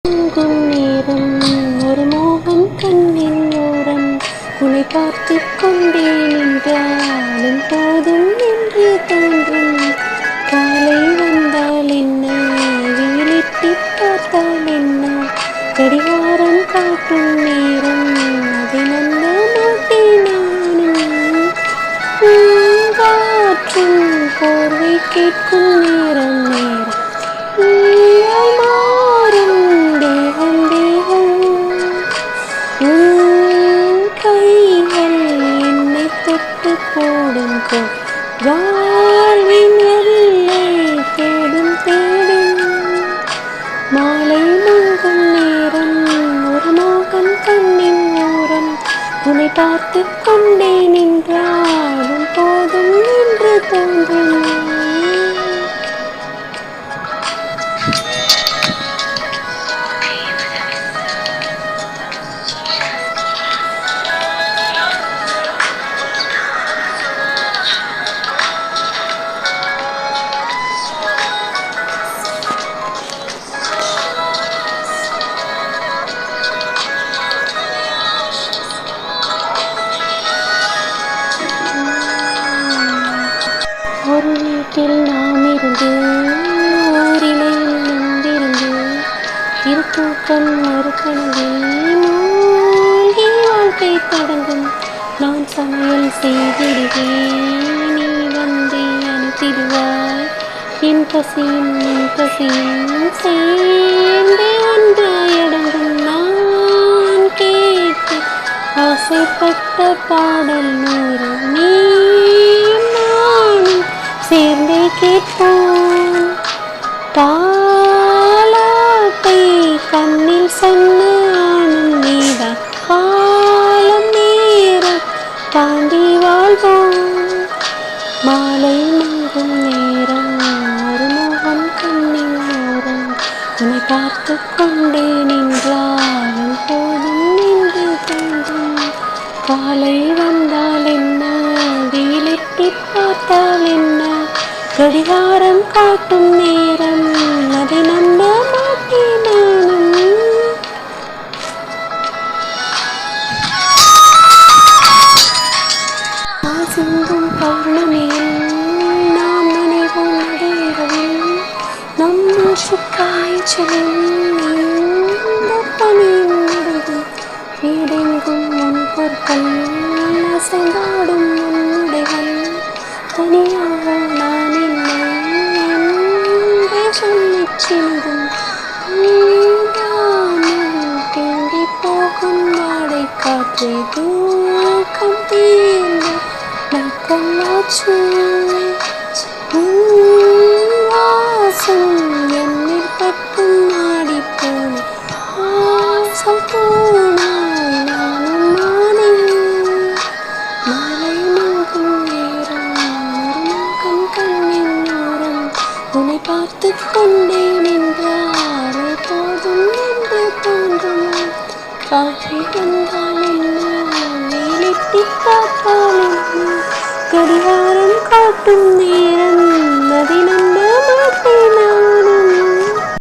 தூங்கும் நேரம் ஒரு மோகன் கண்ணின் ஓரம் உன்னை பார்த்து கொண்டே நின்றாலும் போதும் என்று தோன்றும். காலை வந்தால் என்ன, வெயிலிட்டு பார்த்தால் என்ன, கடிகாரம் காட்டும் நேரம் அதை நம்ப மாட்டேன் நானும். காற்றும் போர்வை கேட்கும் நேரம் நேரம் மாறும் தேகம் தேகம். கைகள் என்னை தொட்டு போடும் வாழ்வின் எல்லை தேடும் தேடும். மாலை மங்கும் நேரம் ஒரு மோகன் கண்ணின் ஓரம் உன்னை பார்த்து கொண்டே நின்றாலும் போதும் என்று தோன்றும். ஒரு வீட்டில் நாம் இருந்து ஓரிலையில் நம்பிருந்து இரு தூக்கம் ஒரு கனவில் மூழ்கி வாழ்க்கை தொடங்கும். நான் சமையல் செய்திடுவேன், நீ வந்து அனுப்பிடுவாய். என் பசியும் சேர்ந்தே ஒன்றாயடங்கும். நான் கேட்டு ஆசைப்பட்ட பாடல் நூறு நீ சேர்ந்தே கேட்போம். தாலாட்டை கண்ணில் சொன்ன ஆணும் நீதான். காலம் நேரம் தாண்டி வாழ்வோம். மாலை மங்கும் நேரம் ஒரு மோகன் கண்ணின் ஓரம் உன்னை பார்த்து கொண்டே நின்றாலும் போதும் என்று தோன்றும். காலை வந்தால் என்ன, வெயிலிட்டு பார்த்தால் என்ன, கடிகாரம் காட்டும் நேரம் அதை நம்ப மாட்டேன் நானும். சிந்தும் பௌர்ணமியில் நாம் நினைவோம் நடையில் நம் சுக்காய்ச்சலும் பணியும் நடுகும். வீடெங்கும் முன் பொருட்கள் அசைந்தாடும் முன்னுடைகள். தனியாக நான் இல்லை என்றே சொல்லிச் செல்லும். தேங்கி போகும் வாடை காற்றை தூக்கம் தீர்ந்து நக்கல்லாச்சு. வாசம் என்னில் பட்டும் ஆடிப்போன ஆசம் போனாய் நானும் நானே. மாலை மங்கும் நேரம் ஒரு மோகன் கண்ணின் ஓரம் உன்னை பார்த்து கொண்டே நின்றாலே போதும் என்று தோன்றும். காட்சி வந்தால் என்ன, வெயிலிட்டு பார்த்தால் என்ன, கடிகாரம் காட்டும் நேரம் அதை நம்ப மாட்டேன்.